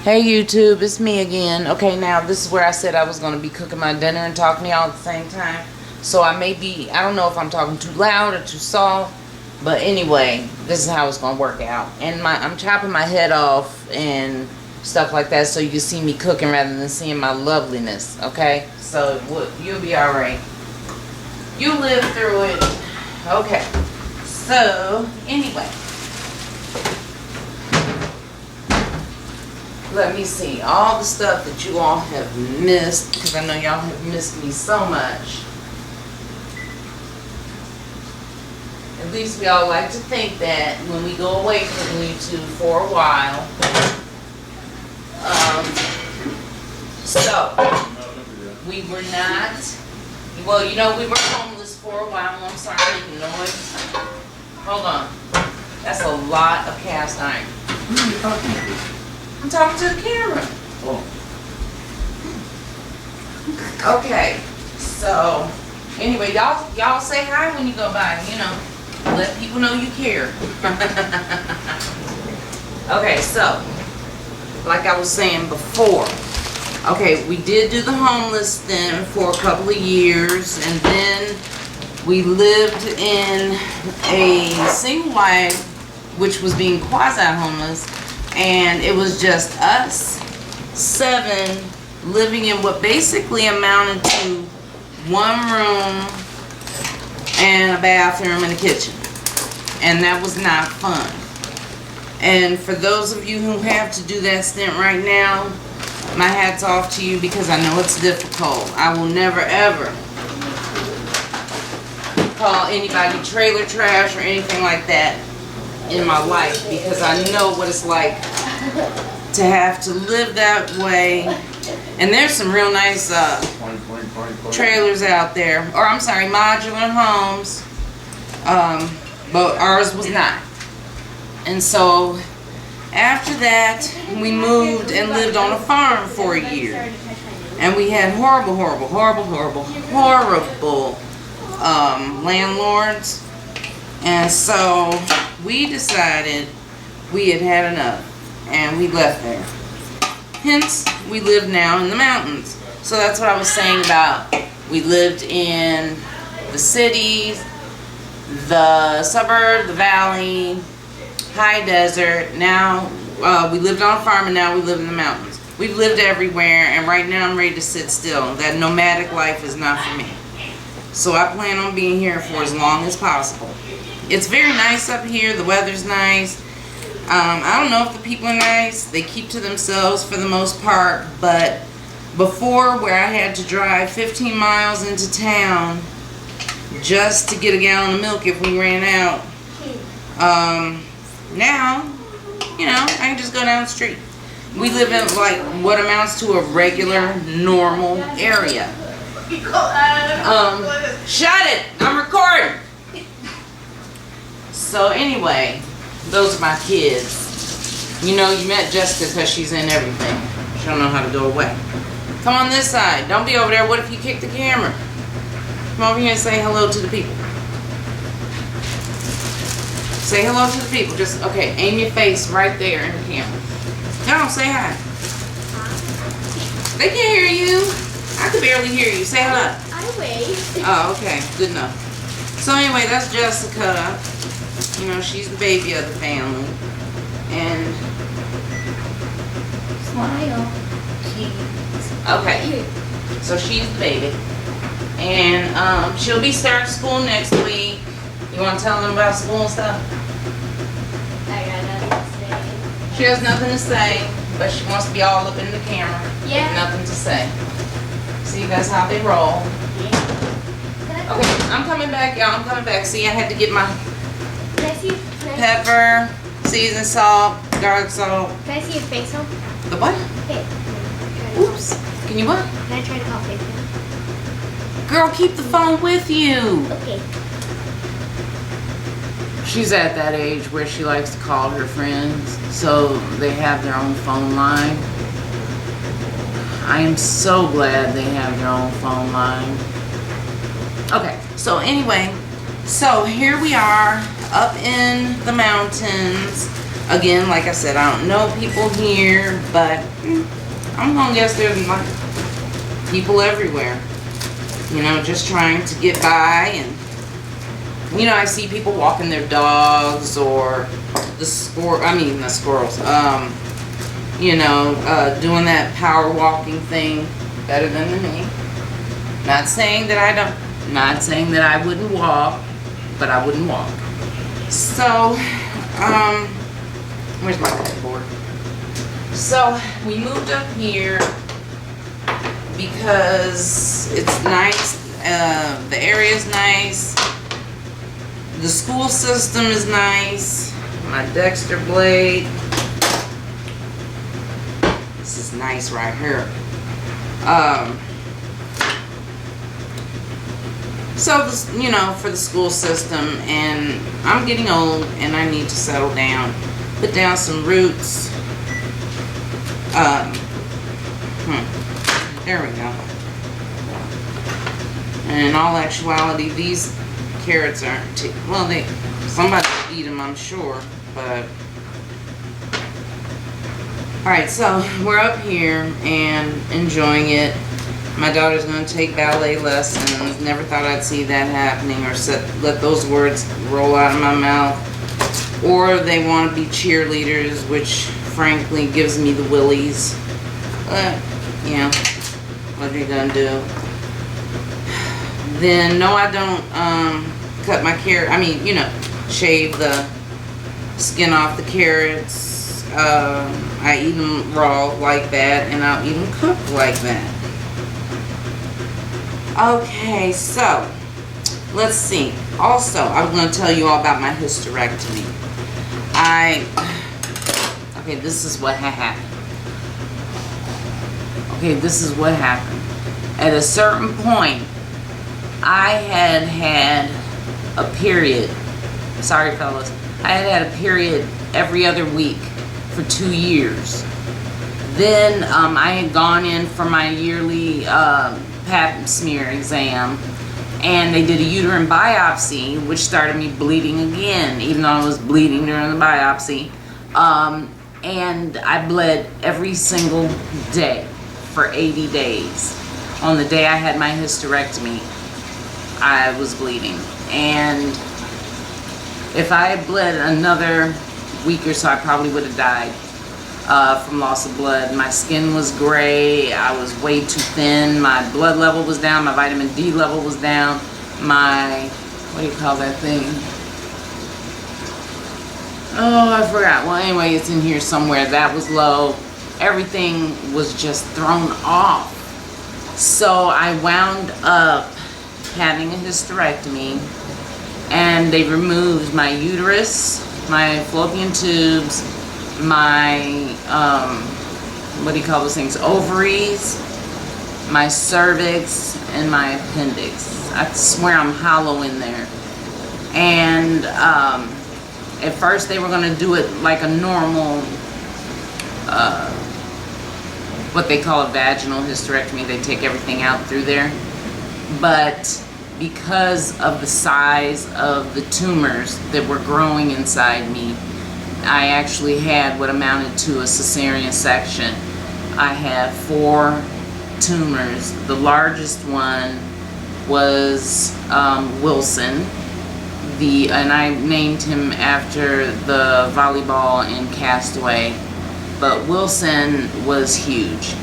Hey YouTube, it's me again. Okay, now this is where I said I was going to be cooking my dinner and talking to y'all at the same time. So I don't know if I'm talking too loud or too soft. But anyway, this is how it's going to work out. And I'm chopping my head off and stuff like that so you can see me cooking rather than seeing my loveliness. Okay, so you'll be alright. You live through it. Okay, so anyway. Let me see all the stuff that you all have missed, because I know y'all have missed me so much. At least we all like to think that when we go away from YouTube for a while. So, we were not, well, you know, we were homeless for a while. I'm sorry, I'm making noise. Hold on. That's a lot of cast iron. Who are you talking to? I'm talking to the camera. Oh. Okay, so anyway, y'all say hi when you go by. You know, let people know you care. Okay, so like I was saying before, okay, we did do the homeless thing for a couple of years, and then we lived in a single wide, which was being quasi-homeless. And it was just us 7 living in what basically amounted to 1 room and a bathroom and a kitchen. And that was not fun. And for those of you who have to do that stint right now, my hat's off to you, because I know it's difficult. I will never ever call anybody trailer trash or anything like that in my life, because I know what it's like to have to live that way. And there's some real nice trailers out there, or I'm sorry, modular homes, but ours was not. And so after that, we moved and lived on a farm for a year, and we had horrible landlords. And so we decided we had had enough, and we left there. Hence, we live now in the mountains. So that's what I was saying about we lived in the cities, the suburb, the valley, high desert. Now we lived on a farm, and now we live in the mountains. We've lived everywhere, and right now I'm ready to sit still. That nomadic life is not for me. So I plan on being here for as long as possible. It's very nice up here. The weather's nice. I don't know if the people are nice. They keep to themselves for the most part. But before, where I had to drive 15 miles into town just to get a gallon of milk if we ran out, now, you know, I can just go down the street. We live in like what amounts to a regular, normal area. Shut it! I'm recording! So anyway, those are my kids. You know, you met Jessica because she's in everything. She don't know how to go away. Come on this side. Don't be over there. What if you kick the camera? Come over here and say hello to the people. Say hello to the people. Just, okay, aim your face right there in the camera. No, say hi. They can't hear you. I could barely hear you. Say hello. I wait. Oh, okay. Good enough. So anyway, that's Jessica. You know, she's the baby of the family. And Smile. okay. So she's the baby. And she'll be starting school next week. You want to tell them about school and stuff? I got nothing to say. She has nothing to say, but she wants to be all up in the camera. Yeah. With nothing to say. See, that's how they roll. Yeah. Okay, I'm coming back, y'all. I'm coming back. See, I had to get my Can I see? pepper, seasoned salt, garlic salt. Can I see your face home? The what? Okay. Oops. Can you what? Can I try to call FaceTime? Girl, keep the phone with you. Okay. She's at that age where she likes to call her friends, so they have their own phone line. I am so glad they have their own phone line. Okay, so anyway, so here we are up in the mountains. Again, like I said, I don't know people here, but I'm gonna guess there's like people everywhere. You know, just trying to get by, and you know, I see people walking their dogs or the squirrels. You know, doing that power walking thing better than me. Not saying that I wouldn't walk, but I wouldn't walk. So, where's my clipboard? So, we moved up here because it's nice, the area's nice, the school system is nice, my Dexter blade, this is nice right here. So, you know, for the school system, and I'm getting old and I need to settle down, put down some roots. There we go. And in all actuality, these carrots aren't, well, somebody will eat them, I'm sure, but. Alright, so we're up here and enjoying it. My daughter's going to take ballet lessons. Never thought I'd see that happening, or let those words roll out of my mouth. Or they want to be cheerleaders, which frankly gives me the willies. But, you know, what are you going to do? Then, no, I don't cut my carrot. You know, shave the skin off the carrots. I eat them raw like that, and I'll eat them cooked like that. Okay, so let's see. Also, I'm going to tell you all about my hysterectomy. Okay, this is what happened. Okay, this is what happened. At a certain point, I had a period. Sorry, fellas. I had a period every other week for 2 years. Then I had gone in for my yearly pap smear exam, and they did a uterine biopsy, which started me bleeding again, even though I was bleeding during the biopsy. And I bled every single day for 80 days. On the day I had my hysterectomy, I was bleeding. And if I had bled another week or so, I probably would have died from loss of blood. My skin was gray, I was way too thin, my blood level was down, my vitamin D level was down, my, what do you call that thing? Oh, I forgot. Well, anyway, it's in here somewhere. That was low. Everything was just thrown off. So I wound up having a hysterectomy, and they removed my uterus, my fallopian tubes, my, what do you call those things, ovaries, my cervix, and my appendix. I swear I'm hollow in there. And at first they were going to do it like a normal, what they call a vaginal hysterectomy. They take everything out through there. But because of the size of the tumors that were growing inside me, I actually had what amounted to a cesarean section. I had 4 tumors. The largest one was Wilson, and I named him after the volleyball in Castaway. But Wilson was huge,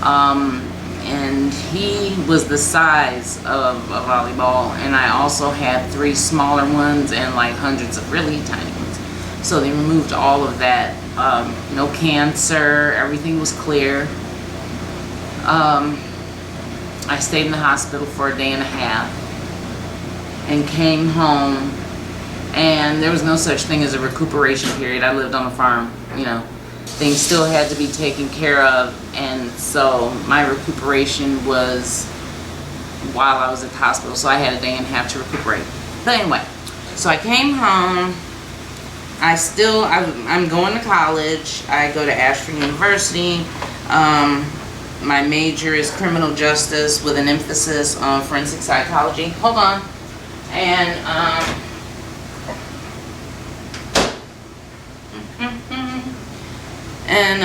and he was the size of a volleyball. And I also had 3 smaller ones and like hundreds of really tiny ones. So they removed all of that. No cancer, everything was clear. I stayed in the hospital for a day and a half and came home, and there was no such thing as a recuperation period. I lived on a farm, you know. Things still had to be taken care of, and so my recuperation was while I was at the hospital, so I had a day and a half to recuperate. But anyway, so I came home. I'm going to college. I go to Ashford University. My major is criminal justice with an emphasis on forensic psychology. Hold on. And And,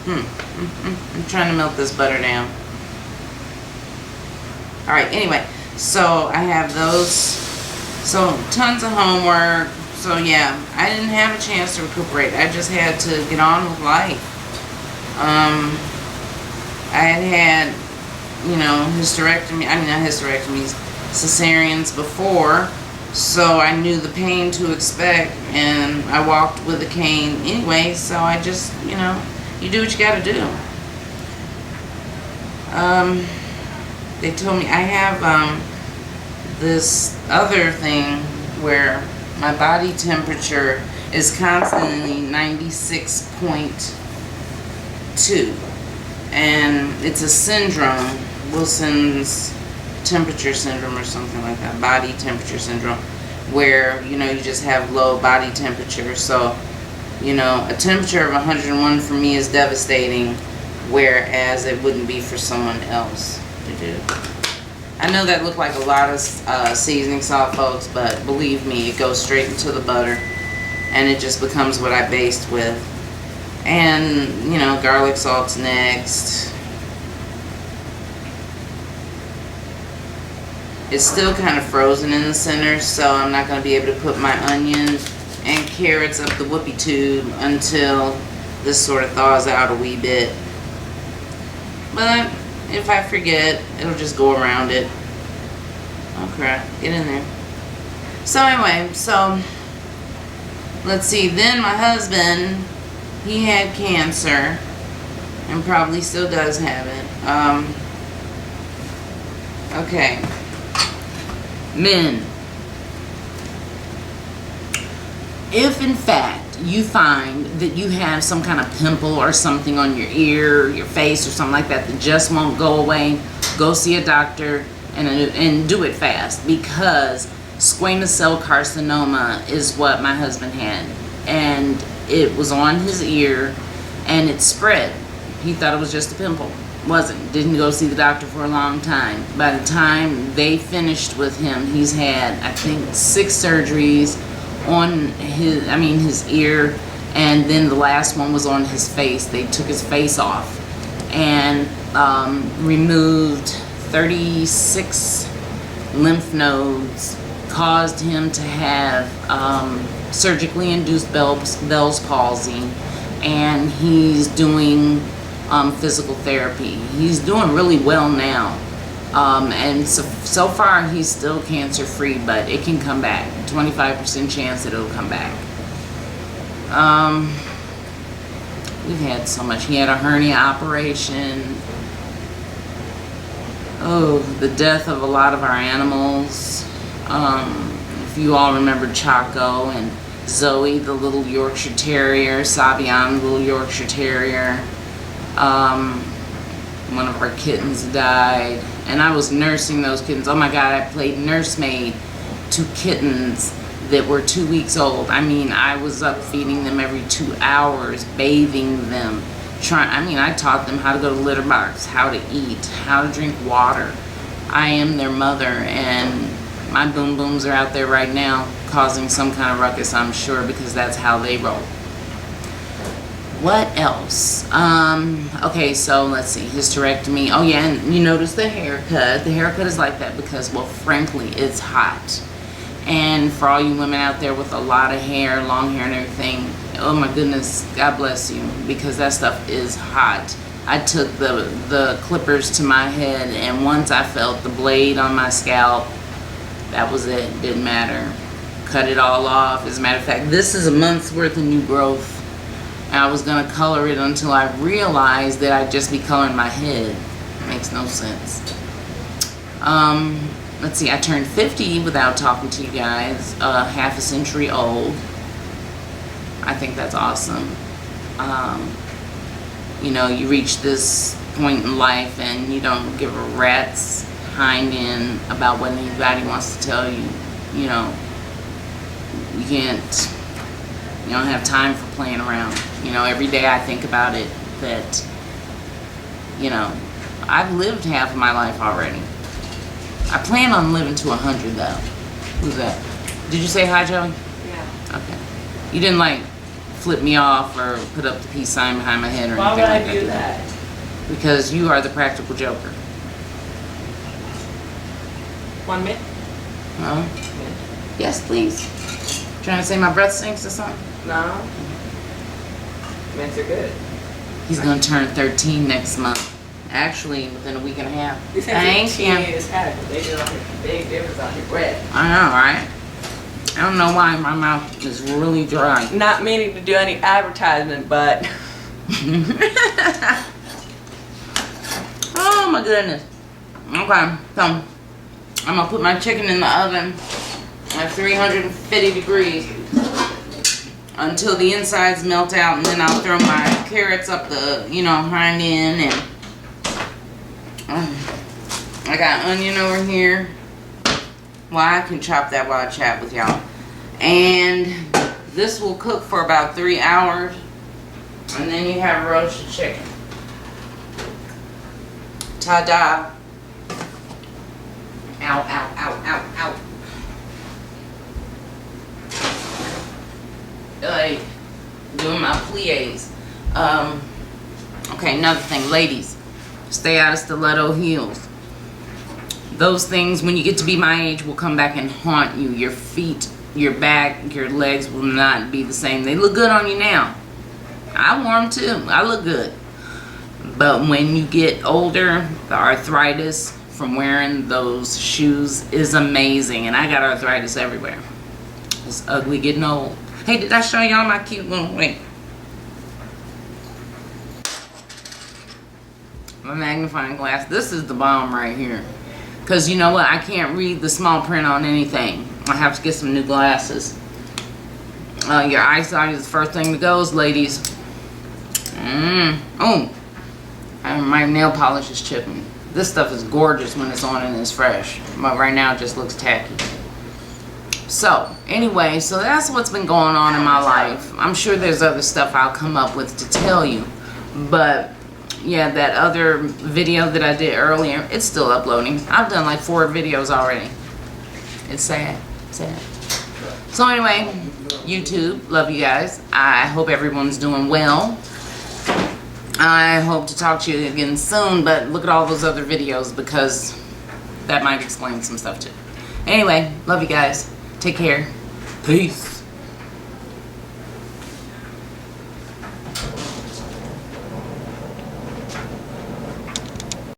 I'm trying to melt this butter down. Alright, anyway, so I have those. So, tons of homework. So, yeah, I didn't have a chance to recuperate. I just had to get on with life. I had, hysterectomy, not hysterectomies, cesareans before. So I knew the pain to expect, and I walked with a cane anyway, so I just, you do what you gotta do. They told me I have this other thing where my body temperature is constantly 96.2, and it's a syndrome, Wilson's temperature syndrome or something like that, body temperature syndrome, where you just have low body temperature. So a temperature of 101 for me is devastating, whereas it wouldn't be for someone else to do. I know that looked like a lot of seasoning salt, folks, but believe me, it goes straight into the butter and it just becomes what I based with. And garlic salt's next. It's still kind of frozen in the center, so I'm not going to be able to put my onions and carrots up the whoopee tube until this sort of thaws out a wee bit. But if I forget, it'll just go around it. Oh crap, get in there. So anyway, let's see, then my husband, he had cancer and probably still does have it. Okay. Men, if in fact you find that you have some kind of pimple or something on your ear, your face, or something like that just won't go away, go see a doctor and do it fast, because squamous cell carcinoma is what my husband had, and it was on his ear and it spread. He thought it was just a pimple. Wasn't. Didn't go see the doctor for a long time. By the time they finished with him, he's had, I think, 6 surgeries on his ear, and then the last one was on his face. They took his face off and removed 36 lymph nodes, caused him to have surgically induced Bell's palsy, and he's doing physical therapy. He's doing really well now, and so far he's still cancer free, but it can come back. 25% chance that it'll come back. We've had so much. He had a hernia operation. Oh, the death of a lot of our animals. If you all remember Chaco and Zoe, the little Yorkshire Terrier, Sabian, the little Yorkshire Terrier. One of our kittens died, and I was nursing those kittens. Oh my God, I played nursemaid to kittens that were 2 weeks old. I was up feeding them every 2 hours, bathing them. I taught them how to go to the litter box, how to eat, how to drink water. I am their mother, and my boom booms are out there right now causing some kind of ruckus, I'm sure, because that's how they roll. What else? Okay, so let's see, hysterectomy. Oh yeah, and you notice the haircut. The haircut is like that because, well, frankly, it's hot. And for all you women out there with a lot of hair, long hair and everything, oh my goodness, God bless you, because that stuff is hot. I took the clippers to my head, and once I felt the blade on my scalp, that was it. Didn't matter. Cut it all off. As a matter of fact, this is a month's worth of new growth. I was going to color it until I realized that I'd just be coloring my head. It makes no sense. Let's see, I turned 50 without talking to you guys, half a century old. I think that's awesome. You reach this point in life and you don't give a rat's hind end about what anybody wants to tell you. You don't have time for playing around. Every day I think about it that, I've lived half of my life already. I plan on living to 100 though. Who's that? Did you say hi, Joey? Yeah. Okay. You didn't flip me off or put up the peace sign behind my head or Why anything would I like do that. that? Because you are the practical joker. 1 minute? Huh? Yes, please. Trying to say my breath stinks or something? No. Mints are good. He's gonna turn 13 next month. Actually, within a week and a half. These Thank things you. is habit. They do a big difference on your breath. I know, right? I don't know why my mouth is really dry. Not meaning to do any advertisement, but Oh my goodness. Okay, so I'm gonna put my chicken in the oven at 350 degrees until the insides melt out, and then I'll throw my carrots up the, hind end, and I got onion over here. Well, I can chop that while I chat with y'all. And this will cook for about 3 hours, and then you have roasted chicken. Ta-da. Ow, ow, ow, ow, ow. Like, doing my plies. Okay, another thing, ladies. Stay out of stiletto heels. Those things, when you get to be my age, will come back and haunt you. Your feet, your back, your legs will not be the same. They look good on you now. I wore them too. I look good. But when you get older, the arthritis from wearing those shoes is amazing. And I got arthritis everywhere. It's ugly getting old. Hey, did I show y'all my cute little, wait. My magnifying glass. This is the bomb right here. Because you know what? I can't read the small print on anything. I have to get some new glasses. Your eyesight is the first thing that goes, ladies. Oh, my nail polish is chipping. This stuff is gorgeous when it's on and it's fresh. But right now it just looks tacky. So, anyway, so that's what's been going on in my life. I'm sure there's other stuff I'll come up with to tell you. But, yeah, that other video that I did earlier, it's still uploading. I've done like 4 videos already. It's sad. Sad. So, anyway, YouTube, love you guys. I hope everyone's doing well. I hope to talk to you again soon, but look at all those other videos because that might explain some stuff too. Anyway, love you guys. Take care. Peace.